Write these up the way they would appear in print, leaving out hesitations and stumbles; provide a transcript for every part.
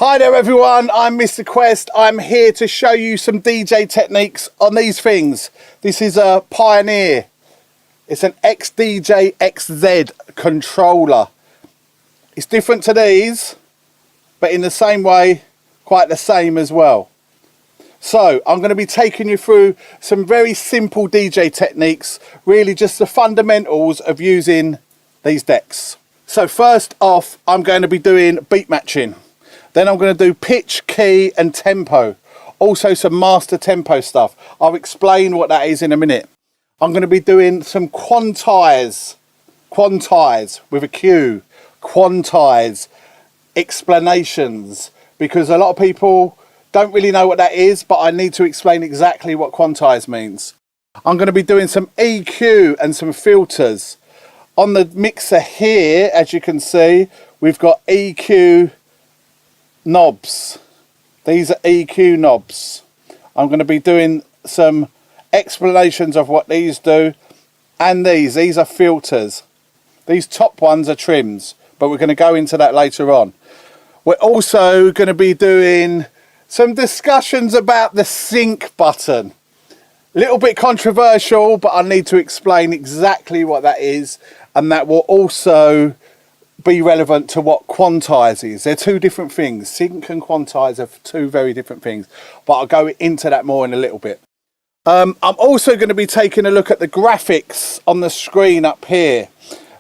Hi there everyone, I'm Mr. Quest. I'm here to show you some DJ techniques on these things. This is a Pioneer. It's an XDJ XZ controller. It's different to these, but in the same way, quite the same as well. So I'm going to be taking you through some very simple DJ techniques, really just the fundamentals of using these decks. So first off, I'm going to be doing beat matching. Then I'm going to do pitch, key and tempo. Also some master tempo stuff. I'll explain what that is in a minute. I'm going to be doing some quantize with a Q, quantize, explanations, because a lot of people don't really know what that is, but I need to explain exactly what quantize means. I'm going to be doing some EQ and some filters. On the mixer here, as you can see, we've got EQ knobs. These are EQ knobs. I'm going to be doing some explanations of what these do, and these are filters. These top ones are trims, but we're going to go into that later on. We're also going to be doing some discussions about the sync button. A little bit controversial, but I need to explain exactly what that is, and that will also be relevant to what quantize is. They're two different things. Sync and quantize are two very different things, but I'll go into that more in a little bit. I'm also going to be taking a look at the graphics on the screen up here.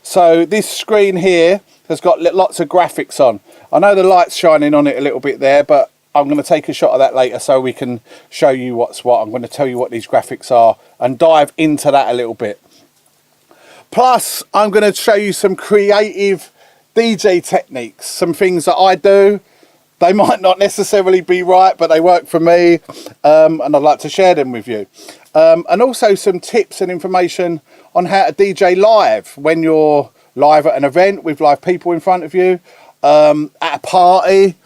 So this screen here has got lots of graphics on. I know the light's shining on it a little bit there, but I'm going to take a shot of that later so we can show you what's what. I'm going to tell you what these graphics are and dive into that a little bit. Plus, I'm going to show you some creative DJ techniques, some things that I do. They might not necessarily be right, but they work for me, and I'd like to share them with you. And also some tips and information on how to DJ live when you're live at an event with live people in front of you, at a party,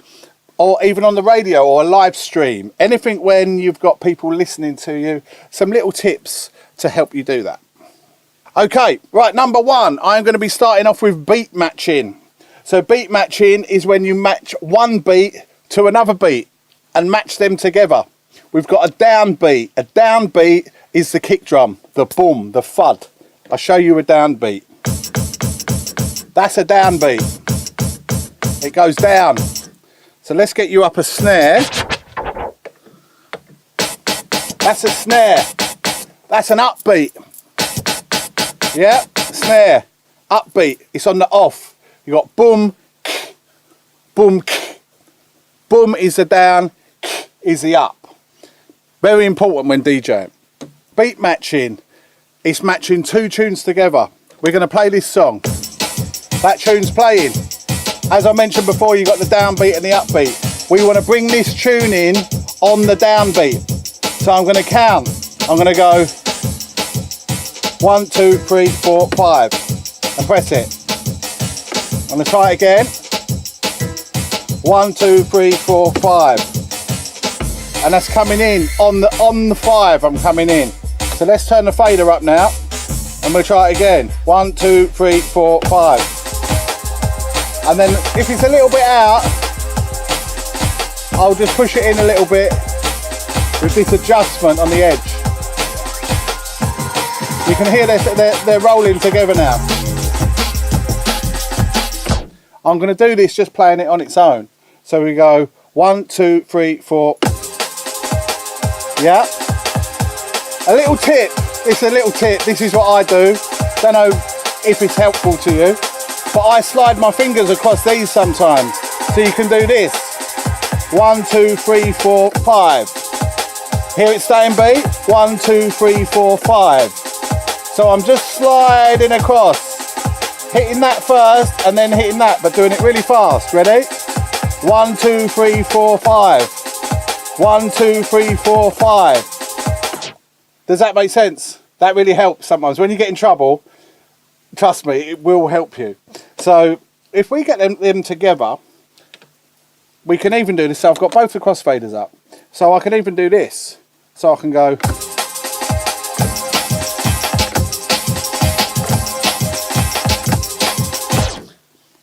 or even on the radio or a live stream. Anything when you've got people listening to you, some little tips to help you do that. Okay, right, number one, I'm going to be starting off with beat matching. So beat matching is when you match one beat to another beat and match them together. We've got a downbeat. A downbeat is the kick drum, the boom, the thud. I'll show you a downbeat. That's a downbeat. It goes down. So let's get you up a snare. That's a snare. That's an upbeat. Yeah, snare, upbeat. It's on the off. You got boom, boom, boom is the down, is the up. Very important when DJing. Beat matching, it's matching two tunes together. We're going to play this song. That tune's playing. As I mentioned before, you got the downbeat and the upbeat. We want to bring this tune in on the downbeat. So I'm going to count. I'm going to go 1, 2, 3, 4, 5 and press it. I'm going to try it again. 1, 2, 3, 4, 5. And that's coming in on the 5. I'm coming in. So let's turn the fader up now. And we'll try it again. 1, 2, 3, 4, 5. And then if it's a little bit out, I'll just push it in a little bit with this adjustment on the edge. You can hear they're rolling together now. I'm going to do this just playing it on its own. So we go 1, 2, 3, 4. Yeah. A little tip. It's a little tip. This is what I do. Don't know if it's helpful to you, but I slide my fingers across these sometimes. So you can do this. 1, 2, 3, 4, 5. Here it's staying beat. 1, 2, 3, 4, 5. So I'm just sliding across. Hitting that first and then hitting that, but doing it really fast. Ready? 1, 2, 3, 4, 5. 1, 2, 3, 4, 5. Does that make sense? That really helps sometimes. When you get in trouble, trust me, it will help you. So if we get them together, we can even do this. So I've got both the crossfaders up. So I can even do this. So I can go.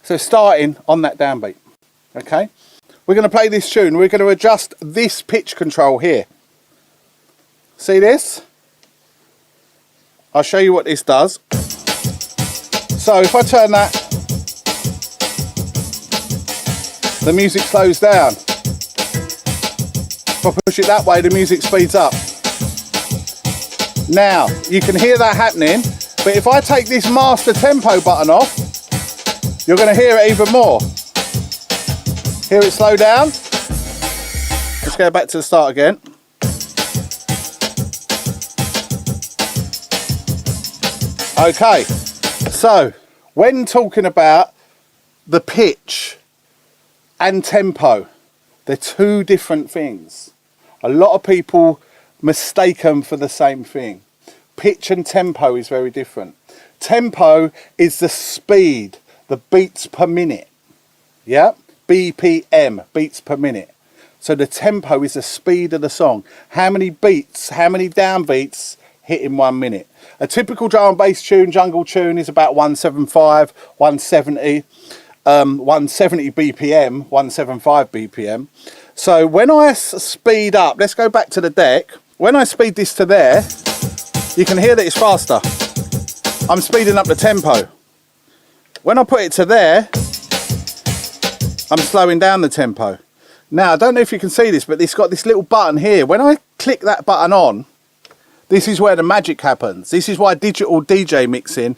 So starting on that downbeat, okay? we're going to play this tune. We're going to adjust this pitch control here. See this? I'll show you what this does. So if I turn that, the music slows down. If I push it that way, the music speeds up. Now, you can hear that happening, but if I take this master tempo button off, you're going to hear it even more. Hear it slow down? Let's go back to the start again. Okay, so when talking about the pitch and tempo, they're two different things. A lot of people mistake them for the same thing. Pitch and tempo is very different. Tempo is the speed, the beats per minute. Yeah? BPM, beats per minute. So the tempo is the speed of the song. How many beats, how many downbeats hit in 1 minute? A typical drum and bass tune, jungle tune, is about 175, 170, 170 BPM, 175 BPM. So when I speed up, let's go back to the deck. When I speed this to there, you can hear that it's faster. I'm speeding up the tempo. When I put it to there, I'm slowing down the tempo. Now, I don't know if you can see this, but it's got this little button here. When I click that button on, this is where the magic happens. This is why digital DJ mixing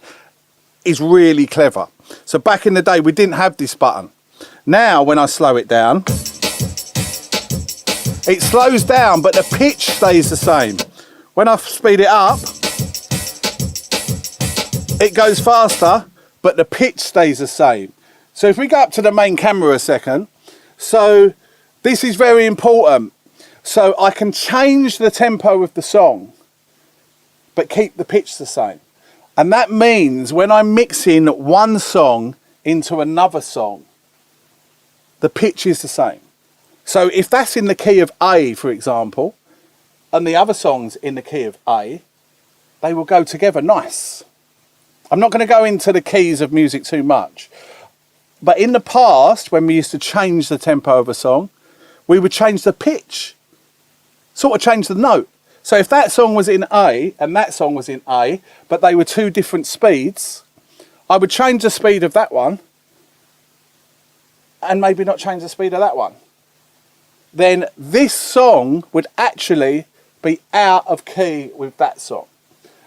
is really clever. So back in the day, we didn't have this button. Now, when I slow it down, it slows down, but the pitch stays the same. When I speed it up, it goes faster, but the pitch stays the same. So if we go up to the main camera a second, so this is very important. So I can change the tempo of the song, but keep the pitch the same. And that means when I'm mixing one song into another song, the pitch is the same. So if that's in the key of A, for example, and the other song's in the key of A, they will go together nice. I'm not going to go into the keys of music too much. But in the past, when we used to change the tempo of a song, we would change the pitch, sort of change the note. So if that song was in A and that song was in A, but they were two different speeds, I would change the speed of that one and maybe not change the speed of that one. Then this song would actually be out of key with that song.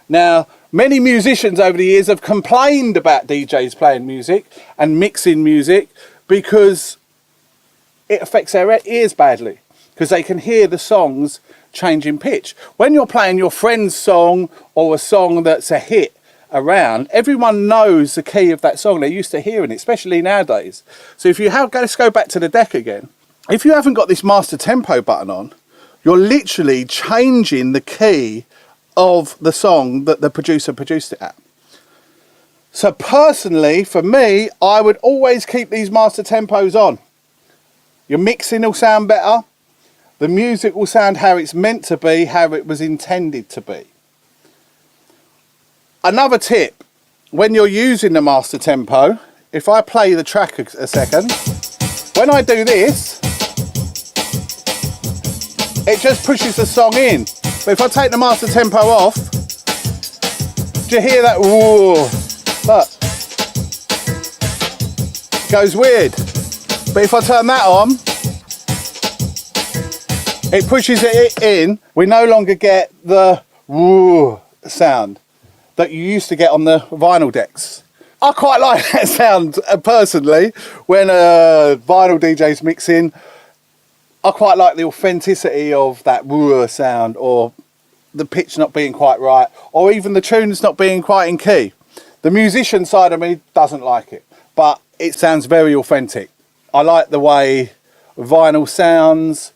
Now, many musicians over the years have complained about DJs playing music and mixing music because it affects their ears badly, because they can hear the songs change in pitch. When you're playing your friend's song or a song that's a hit around, everyone knows the key of that song. They're used to hearing it, especially nowadays. So if you have, let's go back to the deck again. If you haven't got this master tempo button on, you're literally changing the key of the song that the producer produced it at. So personally, for me, I would always keep these master tempos on. Your mixing will sound better. The music will sound how it's meant to be, how it was intended to be. Another tip, when you're using the master tempo, if I play the track a second, when I do this, it just pushes the song in. But if I take the master tempo off, do you hear that? Whoa, look, it goes weird. But if I turn that on, it pushes it in. We no longer get the whoa sound that you used to get on the vinyl decks. I quite like that sound personally when vinyl DJs mix in. I quite like the authenticity of that woo sound, or the pitch not being quite right, or even the tunes not being quite in key. The musician side of me doesn't like it, but it sounds very authentic. I like the way vinyl sounds.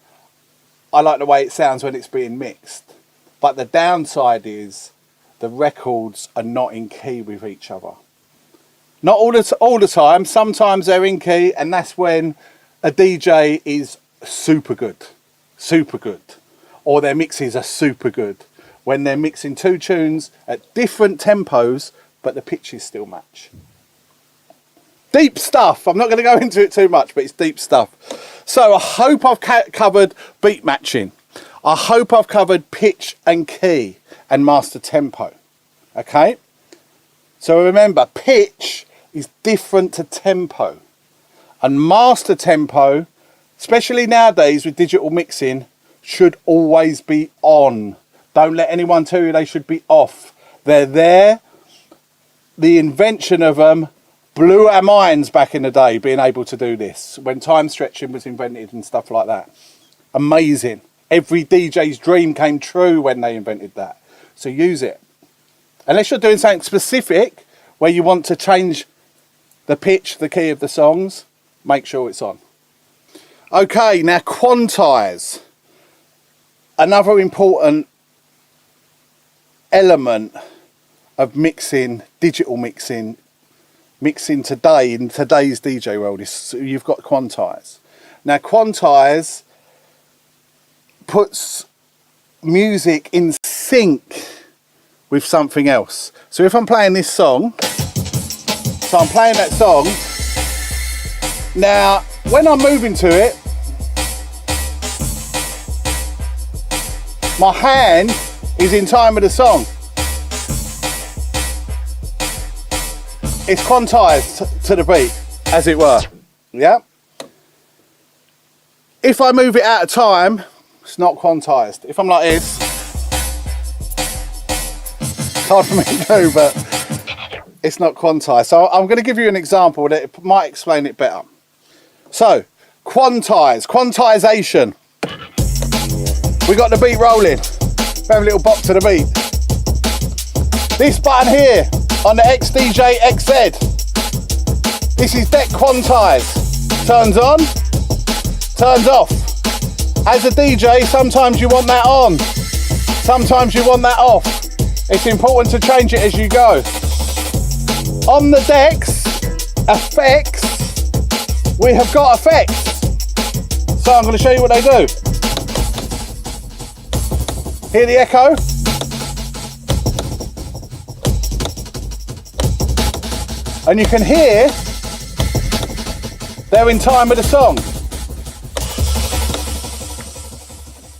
I like the way it sounds when it's being mixed. But the downside is the records are not in key with each other. Not all the time. Sometimes they're in key, and that's when a DJ is super good, or their mixes are super good, when they're mixing two tunes at different tempos but the pitches still match. Deep stuff. I'm not going to go into it too much, but it's deep stuff. So I hope I've covered beat matching. I hope I've covered pitch and key and master tempo. Okay? So remember, pitch is different to tempo. And master tempo, especially nowadays with digital mixing, should always be on. Don't let anyone tell you they should be off. They're there. The invention of them blew our minds back in the day, being able to do this, when time stretching was invented and stuff like that. Amazing. Every DJ's dream came true when they invented that. So use it. Unless you're doing something specific where you want to change the pitch, the key of the songs, make sure it's on. Okay, now quantize. Another important element of mixing, digital mixing today, in today's DJ world, is you've got quantize. Now quantize puts music in sync with something else. So if I'm playing this song, so I'm playing that song, now when I'm moving to it, my hand is in time with the song. It's quantized to the beat, as it were. Yeah. If I move it out of time, it's not quantized. If I'm like this, it's hard for me to do, but it's not quantized. So I'm going to give you an example that might explain it better. So, quantization. We got the beat rolling. We have a little bop to the beat. This button here on the XDJ XZ. This is deck quantize. Turns on, turns off. As a DJ, sometimes you want that on. Sometimes you want that off. It's important to change it as you go. On the decks, effects, we have got effects. So I'm going to show you what they do. Hear the echo? And you can hear they're in time with the song.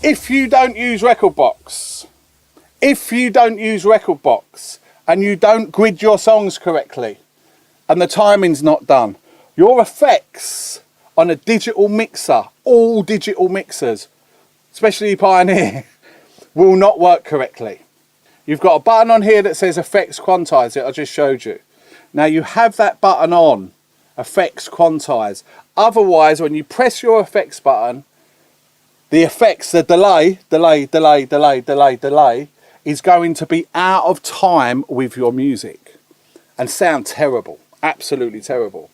If you don't use Rekordbox, and you don't grid your songs correctly, and the timing's not done, your effects on a digital mixer, all digital mixers, especially Pioneer, will not work correctly. You've got a button on here that says effects quantize it, I just showed you. Now you have that button on, effects quantize. Otherwise, when you press your effects button, the effects, the delay, is going to be out of time with your music and sound terrible, absolutely terrible.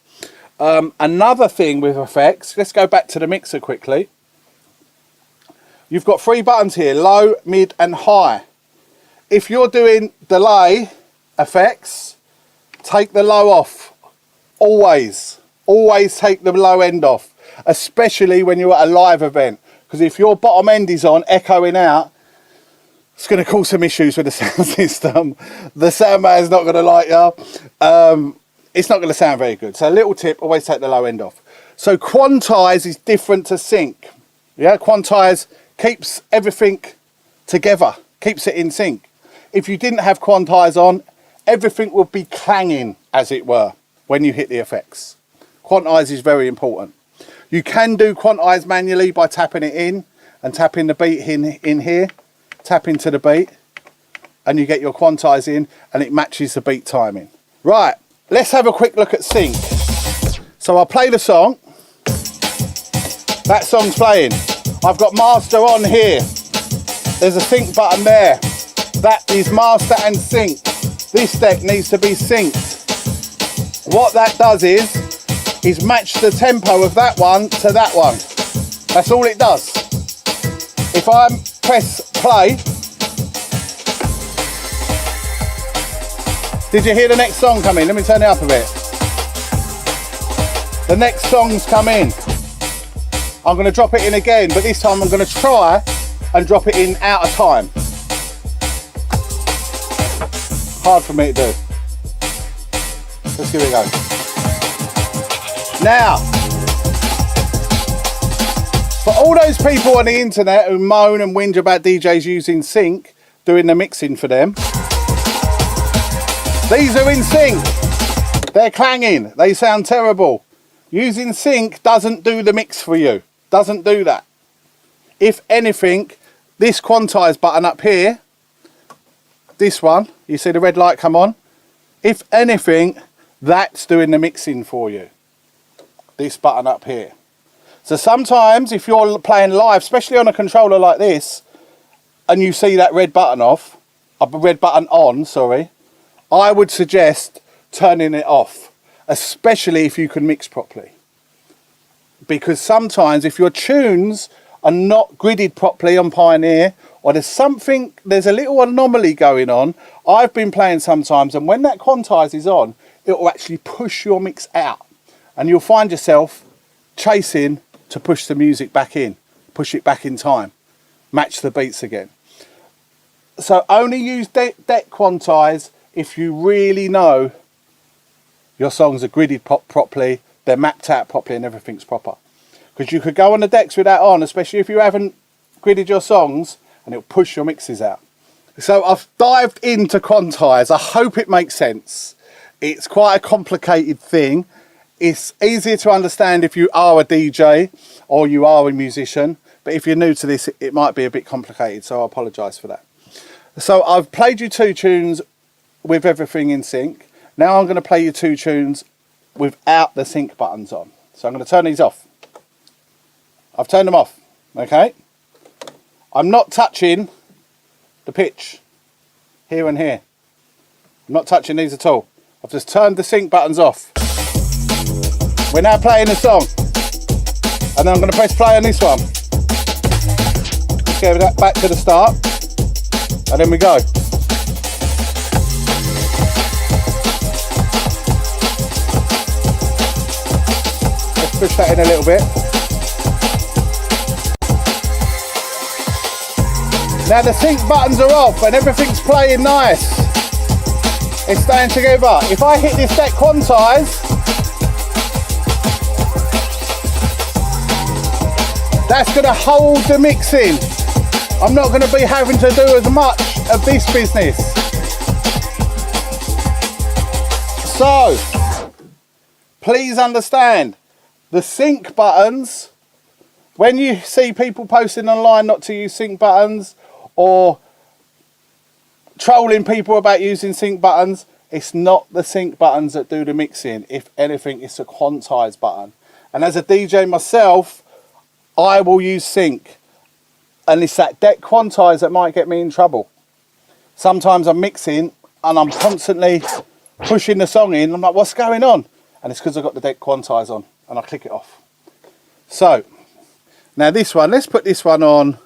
Another thing with effects, let's go back to the mixer quickly. You've got 3 buttons here, low, mid and high. If you're doing delay effects, take the low off. Always take the low end off, especially when you're at a live event. Because if your bottom end is on, echoing out, it's going to cause some issues with the sound system. The sound man's not going to like you. It's not going to sound very good. So a little tip, always take the low end off. So quantize is different to sync. Yeah, quantize keeps everything together, keeps it in sync. If you didn't have quantize on, everything would be clanging, as it were, when you hit the effects. Quantize is very important. You can do quantize manually by tapping it in and tapping the beat in here, tap into the beat, and you get your quantize in and it matches the beat timing. Right, let's have a quick look at sync. So I'll play the song. That song's playing. I've got master on here. There's a sync button there. That is master and sync. This deck needs to be synced. What that does is match the tempo of that one to that one. That's all it does. If I press play, did you hear the next song come in? Let me turn it up a bit. The next song's come in. I'm going to drop it in again, but this time I'm going to try and drop it in out of time. Hard for me to do. Let's give it a go. Now, For all those people on the internet who moan and whinge about DJs using sync, doing the mixing for them, these are in sync. They're clanging. They sound terrible. Using sync doesn't do the mix for you. Doesn't do that. If anything, this quantize button up here, this one, you see the red light come on? If anything, that's doing the mixing for you. This button up here. So sometimes if you're playing live, especially on a controller like this, and you see that red button on, sorry, I would suggest turning it off, especially if you can mix properly. Because sometimes if your tunes are not gridded properly on Pioneer, or there's a little anomaly going on, I've been playing sometimes, and when that quantize is on, it will actually push your mix out, and you'll find yourself chasing to push the music back in, push it back in time, match the beats again. So only use deck quantize if you really know your songs are gridded properly, they're mapped out properly and everything's proper. Because you could go on the decks with that on, especially if you haven't gridded your songs, and it'll push your mixes out. So I've dived into quantize. I hope it makes sense. It's quite a complicated thing. It's easier to understand if you are a DJ or you are a musician, but if you're new to this, it might be a bit complicated, so I apologise for that. So I've played you 2 tunes with everything in sync. Now I'm going to play you 2 tunes without the sync buttons on. So I'm going to turn these off. I've turned them off, okay? I'm not touching the pitch here and here. I'm not touching these at all. I've just turned the sync buttons off. We're now playing the song, and then I'm going to press play on this one. Let's go back to the start, and then we go. Let's push that in a little bit. Now the sync buttons are off and everything's playing nice. It's staying together. If I hit this deck quantize, that's going to hold the mix in. I'm not going to be having to do as much of this business. So, please understand, the sync buttons, when you see people posting online not to use sync buttons, or trolling people about using sync buttons, it's not the sync buttons that do the mixing. If anything, it's a quantize button. And as a DJ myself, I will use sync. And it's that deck quantize that might get me in trouble. Sometimes I'm mixing and I'm constantly pushing the song in. I'm like, what's going on? And it's because I've got the deck quantize on and I click it off. So, now this one, let's put this one on.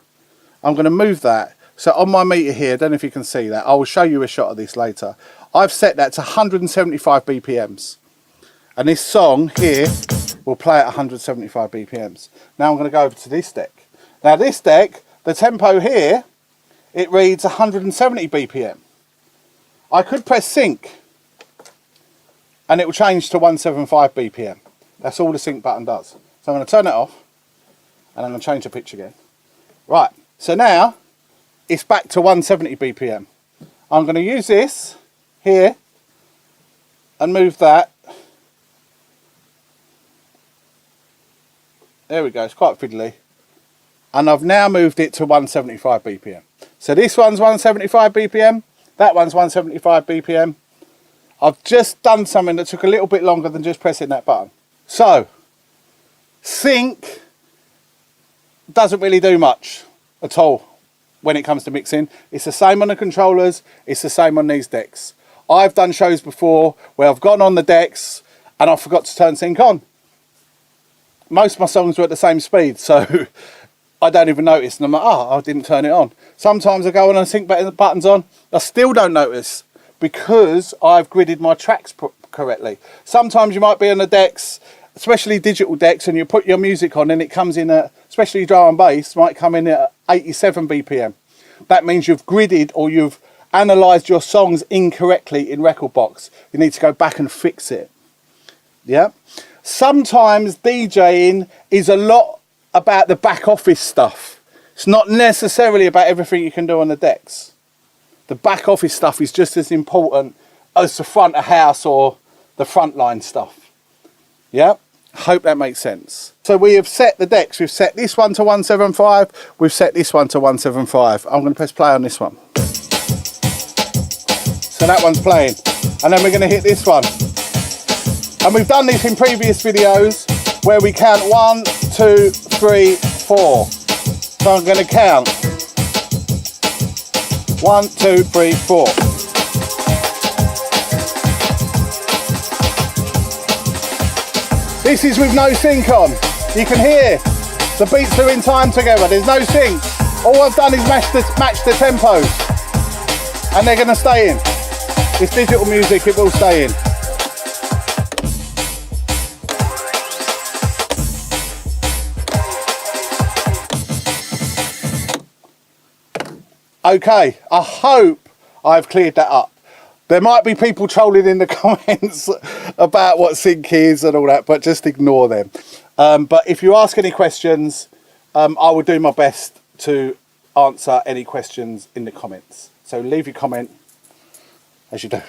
I'm going to move that. So on my meter here, I don't know if you can see that. I will show you a shot of this later. I've set that to 175 BPMs. And this song here will play at 175 BPMs. Now I'm going to go over to this deck. Now this deck, the tempo here, it reads 170 BPM. I could press sync and it will change to 175 BPM. That's all the sync button does. So I'm going to turn it off and I'm going to change the pitch again. Right, so now it's back to 170 BPM. I'm going to use this here and move that. There we go, it's quite fiddly. And I've now moved it to 175 BPM. So this one's 175 BPM, that one's 175 BPM. I've just done something that took a little bit longer than just pressing that button. So, sync doesn't really do much at all when it comes to mixing. It's the same on the controllers, it's the same on these decks. I've done shows before where I've gone on the decks and I forgot to turn sync on. Most of my songs were at the same speed, so I don't even notice, and I'm like, oh, I didn't turn it on. Sometimes I go on and sync buttons on, I still don't notice because I've gridded my tracks correctly. Sometimes you might be on the decks, especially digital decks, and you put your music on and it comes in at, especially drum and bass, might come in at 87 BPM. That means you've gridded or you've analysed your songs incorrectly in Rekordbox. You need to go back and fix it. Yeah. Sometimes DJing is a lot about the back office stuff. It's not necessarily about everything you can do on the decks. The back office stuff is just as important as the front of house or the frontline stuff. Yeah, hope that makes sense. So we have set the decks. We've set this one to 175. We've set this one to 175. I'm going to press play on this one. So that one's playing. And then we're going to hit this one. And we've done this in previous videos where we count 1, 2, 3, 4. So I'm going to count 1, 2, 3, 4. This is with no sync on. You can hear the beats are in time together. There's no sync. All I've done is match the tempos. And they're going to stay in. It's digital music, it will stay in. Okay, I hope I've cleared that up. There might be people trolling in the comments about what sync is and all that, but just ignore them. But if you ask any questions, I will do my best to answer any questions in the comments. So leave your comment as you do.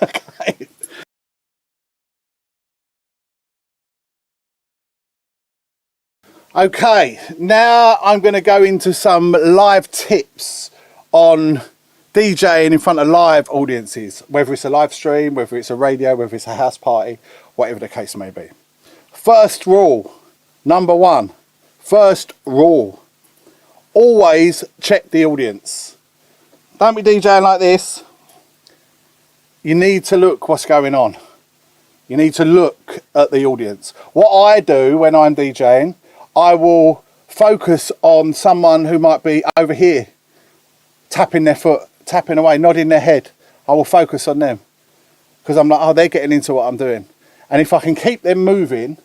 Okay. Okay, now I'm going to go into some live tips on DJing in front of live audiences, whether it's a live stream, whether it's a radio, whether it's a house party, whatever the case may be. First rule, number one, first rule, always check the audience. Don't be DJing like this. You need to look what's going on. You need to look at the audience. What I do when I'm DJing, I will focus on someone who might be over here, tapping their foot, tapping away, nodding their head. I will focus on them because I'm like, oh, they're getting into what I'm doing. And if I can keep them moving,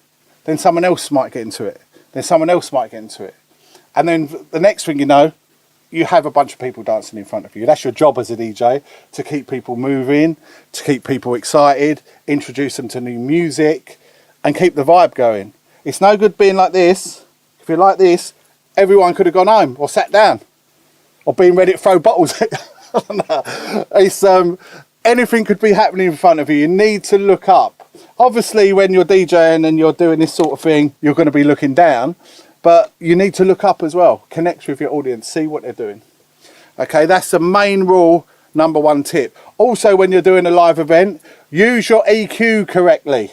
then someone else might get into it. Then someone else might get into it. And then the next thing you know, you have a bunch of people dancing in front of you. That's your job as a DJ, to keep people moving, to keep people excited, introduce them to new music, and keep the vibe going. It's no good being like this. If you're like this, everyone could have gone home or sat down or been ready to throw bottles. It's, anything could be happening in front of you. You need to look up. Obviously, when you're DJing and you're doing this sort of thing, you're going to be looking down. But you need to look up as well. Connect with your audience. See what they're doing. Okay, that's the main rule, number one tip. Also, when you're doing a live event, use your EQ correctly.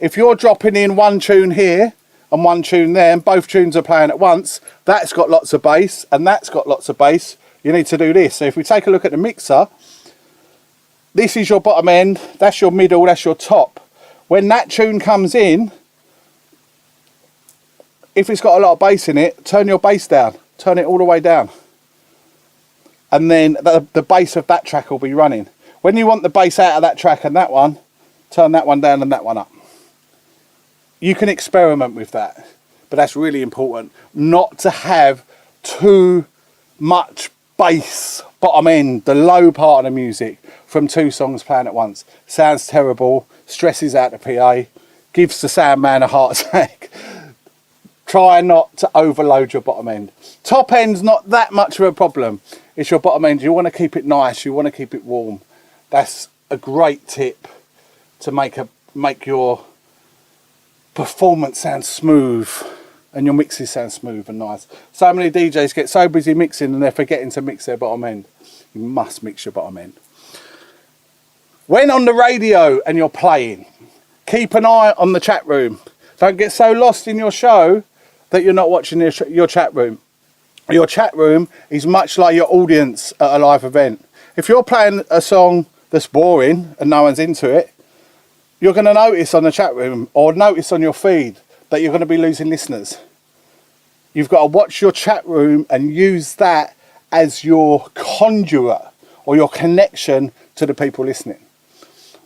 If you're dropping in one tune here and one tune there, and both tunes are playing at once, that's got lots of bass and that's got lots of bass, you need to do this. So if we take a look at the mixer, this is your bottom end, that's your middle, that's your top. When that tune comes in, if it's got a lot of bass in it, turn your bass down. Turn it all the way down. And then the bass of that track will be running. When you want the bass out of that track and that one, turn that one down and that one up. You can experiment with that. But that's really important. Not to have too much bass bottom end, the low part of the music, from two songs playing at once. Sounds terrible. Stresses out the PA. Gives the sound man a heart attack. Try not to overload your bottom end. Top end's not that much of a problem. It's your bottom end. You want to keep it nice. You want to keep it warm. That's a great tip to make your performance sound smooth and your mixes sound smooth and nice. So many DJs get so busy mixing and they're forgetting to mix their bottom end. You must mix your bottom end. When on the radio and you're playing, keep an eye on the chat room. Don't get so lost in your show that you're not watching your chat room. Your chat room is much like your audience at a live event. If you're playing a song that's boring and no one's into it, you're going to notice on the chat room or notice on your feed that you're going to be losing listeners. You've got to watch your chat room and use that as your conduit or your connection to the people listening.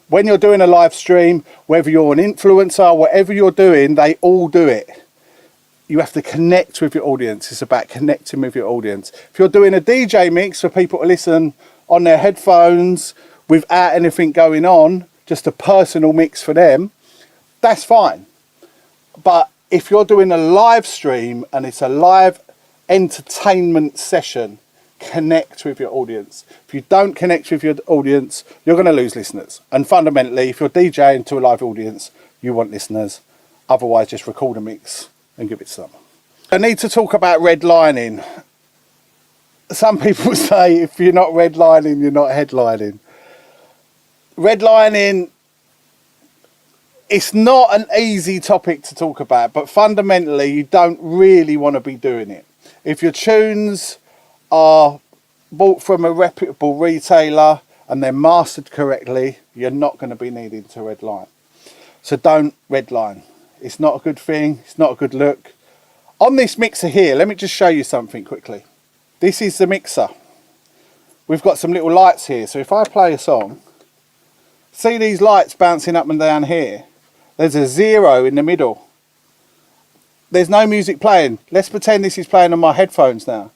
When you're doing a live stream, whether you're an influencer, whatever you're doing, they all do it. You have to connect with your audience. It's about connecting with your audience. If you're doing a DJ mix for people to listen on their headphones without anything going on, just a personal mix for them, that's fine. But if you're doing a live stream and it's a live entertainment session, connect with your audience. If you don't connect with your audience, you're going to lose listeners. And fundamentally, if you're DJing to a live audience, you want listeners. Otherwise, just record a mix and give it to them. I need to talk about redlining. Some people say if you're not redlining, you're not headlining. Redlining, it's not an easy topic to talk about, but fundamentally, you don't really want to be doing it. If your tunes are bought from a reputable retailer and they're mastered correctly, you're not going to be needing to redline. So don't redline. It's not a good thing. It's not a good look. On this mixer here, let me just show you something quickly. This is the mixer. We've got some little lights here. So if I play a song, see these lights bouncing up and down here? There's a 0 in the middle. There's no music playing. Let's pretend this is playing on my headphones now.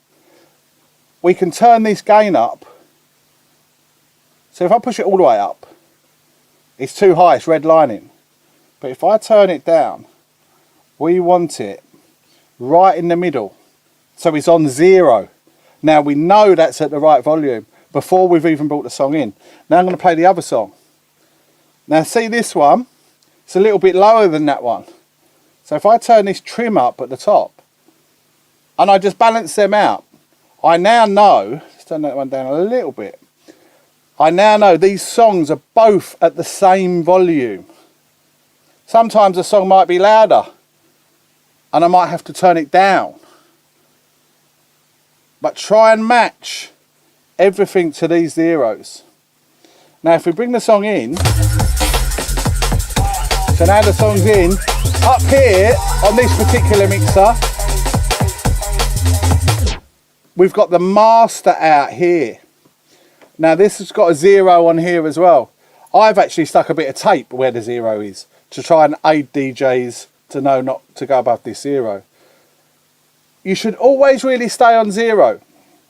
We can turn this gain up. So if I push it all the way up, it's too high, it's redlining. But if I turn it down, we want it right in the middle. So it's on 0. Now we know that's at the right volume before we've even brought the song in. Now I'm going to play the other song. Now see this one? It's a little bit lower than that one. So if I turn this trim up at the top and I just balance them out, I now know, let's turn that one down a little bit. I now know these songs are both at the same volume. Sometimes a song might be louder and I might have to turn it down. But try and match everything to these zeros. Now if we bring the song in, so now the song's in, up here on this particular mixer, we've got the master out here. Now this has got a 0 on here as well. I've actually stuck a bit of tape where the 0 is to try and aid DJs to know not to go above this 0. You should always really stay on 0.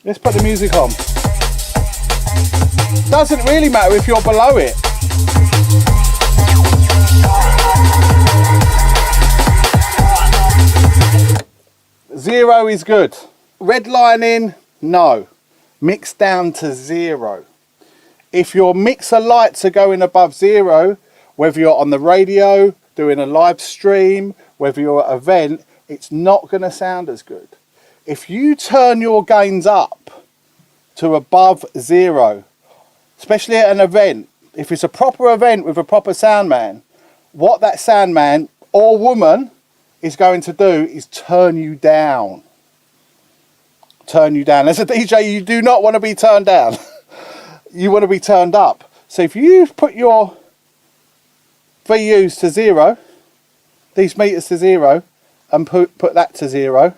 Let's put the music on. Doesn't really matter if you're below it. Zero is good. Redlining, no. Mix down to 0. If your mixer lights are going above 0, whether you're on the radio, doing a live stream, whether you're at an event, it's not going to sound as good. If you turn your gains up to above 0, especially at an event, if it's a proper event with a proper sound man, what that sound man or woman is going to do is turn you down. Turn you down. As a DJ, you do not want to be turned down. You want to be turned up. So if you put your VUs to 0, these meters to 0, and put that to 0,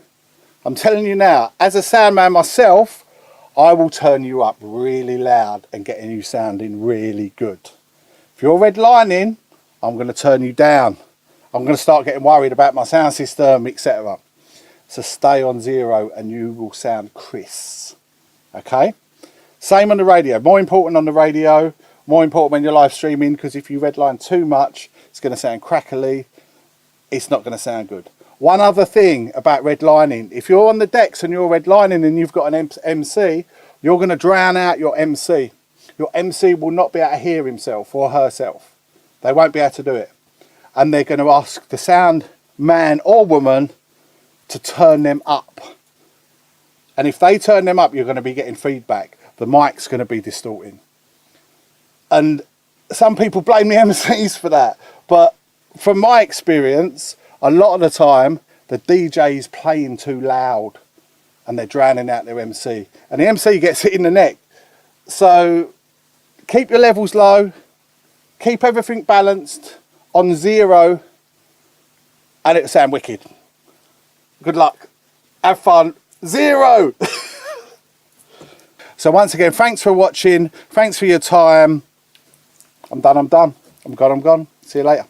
I'm telling you now, as a sound man myself, I will turn you up really loud and getting you sounding really good. If you're redlining, I'm going to turn you down. I'm going to start getting worried about my sound system, etc. So stay on 0 and you will sound crisp. Okay? Same on the radio. More important on the radio, more important when you're live streaming, because if you redline too much, it's going to sound crackly. It's not going to sound good. One other thing about redlining, if you're on the decks and you're redlining and you've got an MC, you're going to drown out your MC. Your MC will not be able to hear himself or herself. They won't be able to do it. And they're going to ask the sound man or woman to turn them up. And if they turn them up, you're going to be getting feedback. The mic's going to be distorting. And some people blame the MCs for that. But from my experience, a lot of the time, the DJ is playing too loud and they're drowning out their MC. And the MC gets hit in the neck. So keep your levels low, keep everything balanced on 0, and it'll sound wicked. Good luck. Have fun. 0! So once again, thanks for watching. Thanks for your time. I'm done. I'm gone. See you later.